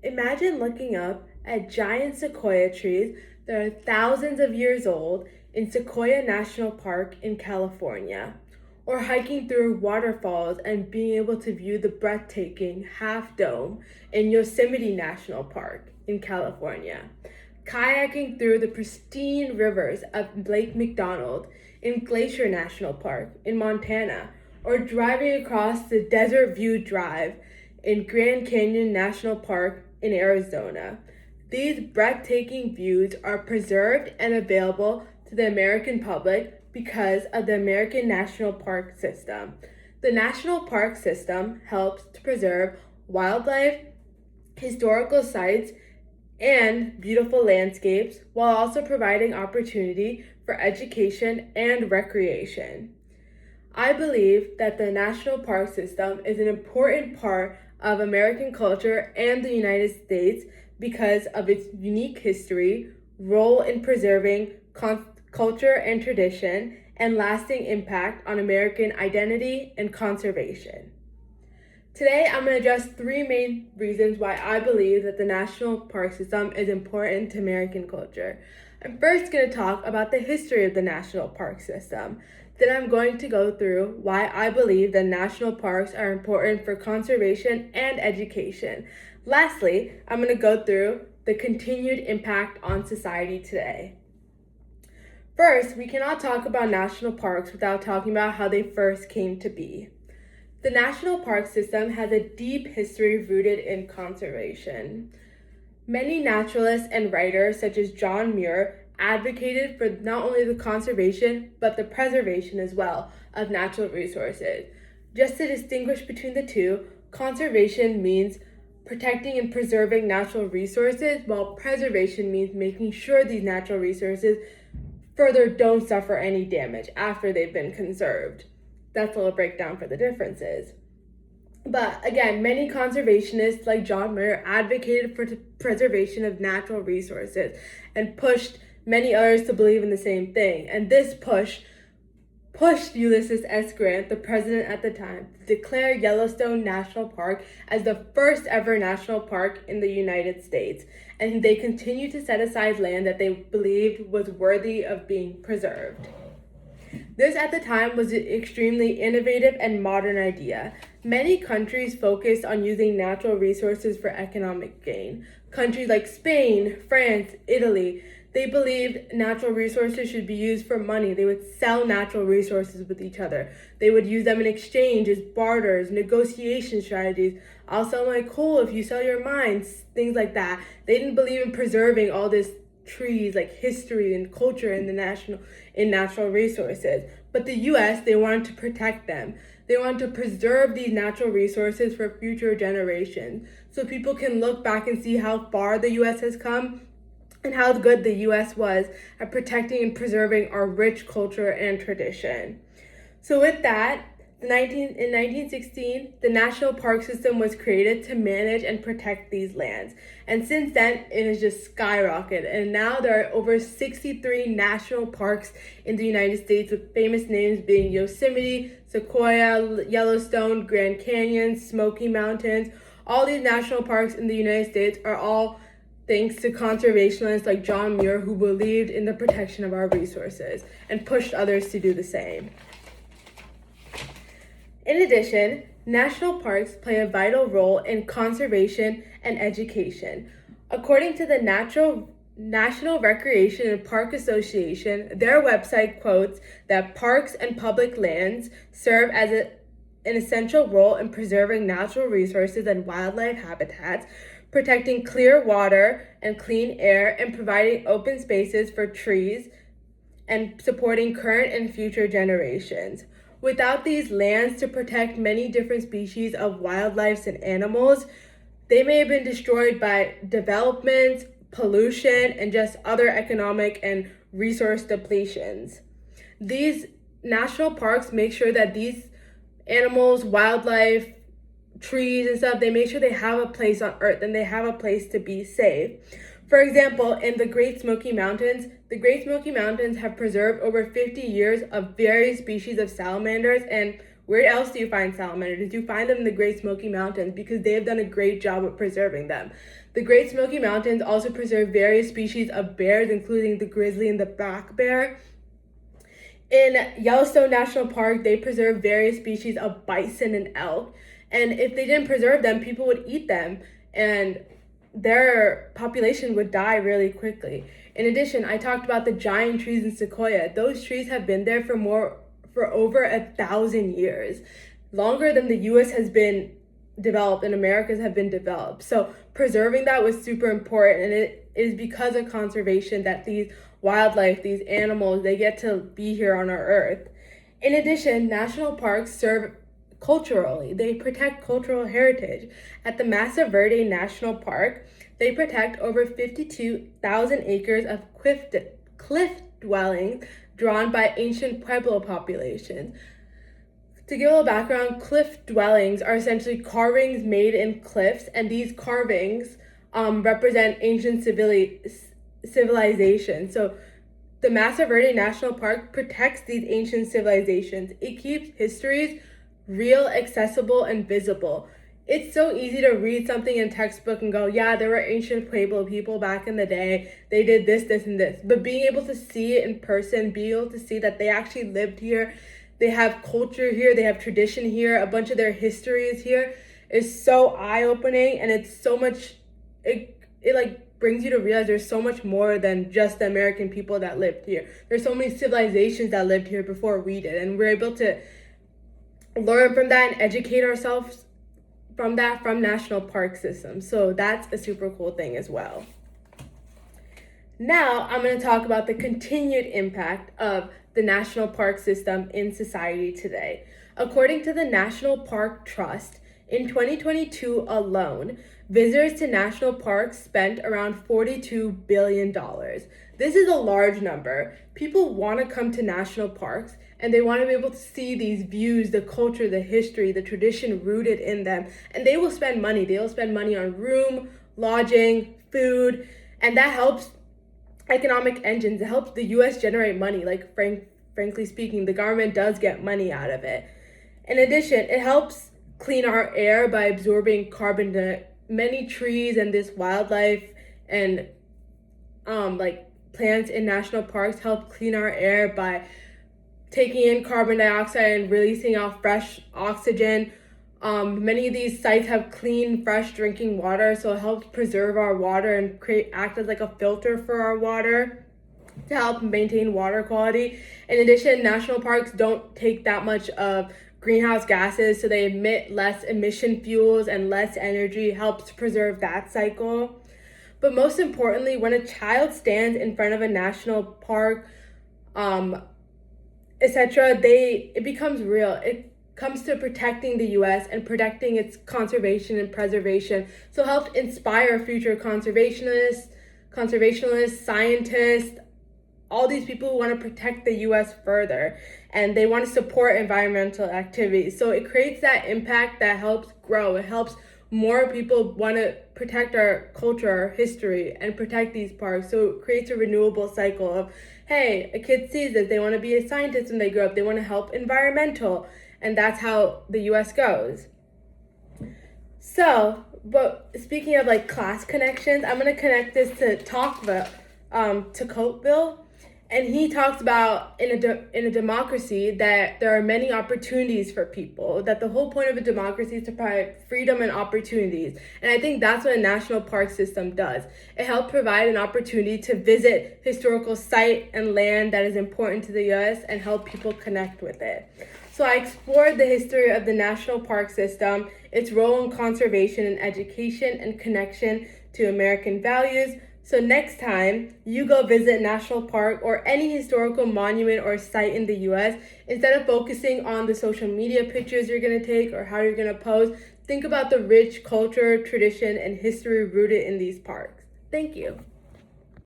Imagine looking up at giant sequoia trees that are thousands of years old in Sequoia National Park in California, or hiking through waterfalls and being able to view the breathtaking Half Dome in Yosemite National Park in California, kayaking through the pristine rivers of Lake McDonald in Glacier National Park in Montana, or driving across the Desert View Drive in Grand Canyon National Park in Arizona. These breathtaking views are preserved and available to the American public because of the American National Park System. The National Park System helps to preserve wildlife, historical sites, and beautiful landscapes while also providing opportunity for education and recreation. I believe that the National Park System is an important part of American culture and the United States because of its unique history, role in preserving culture and tradition, and lasting impact on American identity and conservation. Today, I'm going to address three main reasons why I believe that the National Park System is important to American culture. I'm first going to talk about the history of the National Park System. Then I'm going to go through why I believe that national parks are important for conservation and education. Lastly, I'm going to go through the continued impact on society today. First, we cannot talk about national parks without talking about how they first came to be. The National Park System has a deep history rooted in conservation. Many naturalists and writers, such as John Muir, advocated for not only the conservation, but the preservation as well of natural resources. Just to distinguish between the two, conservation means protecting and preserving natural resources, while preservation means making sure these natural resources further don't suffer any damage after they've been conserved. That's a little breakdown for the differences. But again, many conservationists like John Muir advocated for the preservation of natural resources and pushed many others to believe in the same thing. And this pushed Ulysses S. Grant, the president at the time, to declare Yellowstone National Park as the first ever national park in the United States. And they continued to set aside land that they believed was worthy of being preserved. This at the time was an extremely innovative and modern idea. Many countries focused on using natural resources for economic gain. Countries like Spain, France, Italy, they believed natural resources should be used for money. They would sell natural resources with each other. They would use them in exchange as barters, negotiation strategies. I'll sell my coal if you sell your mines, things like that. They didn't believe in preserving all this trees, like history and culture in natural resources. But the US, they wanted to protect them. They wanted to preserve these natural resources for future generations so people can look back and see how far the US has come and how good the US was at protecting and preserving our rich culture and tradition. So with that, in 1916, the National Park System was created to manage and protect these lands. And since then, it has just skyrocketed. And now there are over 63 national parks in the United States, with famous names being Yosemite, Sequoia, Yellowstone, Grand Canyon, Smoky Mountains. All these national parks in the United States are all thanks to conservationists like John Muir, who believed in the protection of our resources and pushed others to do the same. In addition, national parks play a vital role in conservation and education. According to the National Recreation and Park Association, their website quotes that parks and public lands serve as an essential role in preserving natural resources and wildlife habitats, protecting clear water and clean air, and providing open spaces for trees and supporting current and future generations. Without these lands to protect many different species of wildlife and animals, they may have been destroyed by development, pollution, and just other economic and resource depletions. These national parks make sure that these animals, wildlife, trees and stuff, they make sure they have a place on Earth and they have a place to be safe. For example, in the Great Smoky Mountains have preserved over 50 years of various species of salamanders and Where else do you find salamanders? You find them in the Great Smoky Mountains because they have done a great job of preserving them. The Great Smoky Mountains also preserve various species of bears, including the grizzly and the black bear. In Yellowstone National Park, they preserve various species of bison and elk. And if they didn't preserve them, people would eat them, and their population would die really quickly. In addition, I talked about the giant trees in Sequoia. Those trees have been there for over 1,000 years, longer than the U.S. has been developed and Americas have been developed. So preserving that was super important, and it is because of conservation that these wildlife, these animals, they get to be here on our earth. In addition, national parks serve culturally. They protect cultural heritage. At the Mesa Verde National Park, they protect over 52,000 acres of cliff dwellings drawn by ancient Pueblo populations. To give a little background, cliff dwellings are essentially carvings made in cliffs, and these carvings represent ancient civilization. So the Mesa Verde National Park protects these ancient civilizations. It keeps histories real, accessible, and visible. It's so easy to read something in textbook and go, yeah, there were ancient Pueblo people back in the day. They did this, this, and this. But being able to see it in person, being able to see that they actually lived here, they have culture here, they have tradition here, a bunch of their history is here, is so eye-opening, and it's so much, it like brings you to realize there's so much more than just the American people that lived here. There's so many civilizations that lived here before we did, and we're able to learn from that and educate ourselves from that from national park systems. So that's a super cool thing as well. Now I'm going to talk about the continued impact of the national park system in society today. According to the National Park Trust, in 2022 alone, visitors to national parks spent around $42 billion. This is a large number. People want to come to national parks, and they want to be able to see these views, the culture, the history, the tradition rooted in them. And they will spend money. They will spend money on room, lodging, food, and that helps economic engines. It helps the U.S. generate money. Like, frankly speaking, the government does get money out of it. In addition, it helps clean our air by absorbing carbon. Many trees and this wildlife and like plants in national parks help clean our air by taking in carbon dioxide and releasing out fresh oxygen. Many of these sites have clean, fresh drinking water, so it helps preserve our water and act as like a filter for our water to help maintain water quality. In addition, national parks don't take that much of greenhouse gases, so they emit less emission fuels and less energy, helps preserve that cycle. But most importantly, when a child stands in front of a national park, etc., it becomes real. It comes to protecting the U.S. and protecting its conservation and preservation. So help inspire future conservationists, scientists, all these people who want to protect the U.S. further, and they want to support environmental activities. So it creates that impact that helps grow. It helps more people want to protect our culture, our history, and protect these parks. So it creates a renewable cycle of, hey, a kid sees this, they want to be a scientist when they grow up, they want to help environmental, and that's how the U.S. goes. So, but speaking of like class connections, I'm going to connect this to Tocqueville. And he talks about in a democracy that there are many opportunities for people, that the whole point of a democracy is to provide freedom and opportunities. And I think that's what a national park system does. It helps provide an opportunity to visit historical site and land that is important to the U.S. and help people connect with it. So I explored the history of the national park system, its role in conservation and education and connection to American values. So next time you go visit a national park or any historical monument or site in the U.S., instead of focusing on the social media pictures you're going to take or how you're going to pose, think about the rich culture, tradition, and history rooted in these parks. Thank you.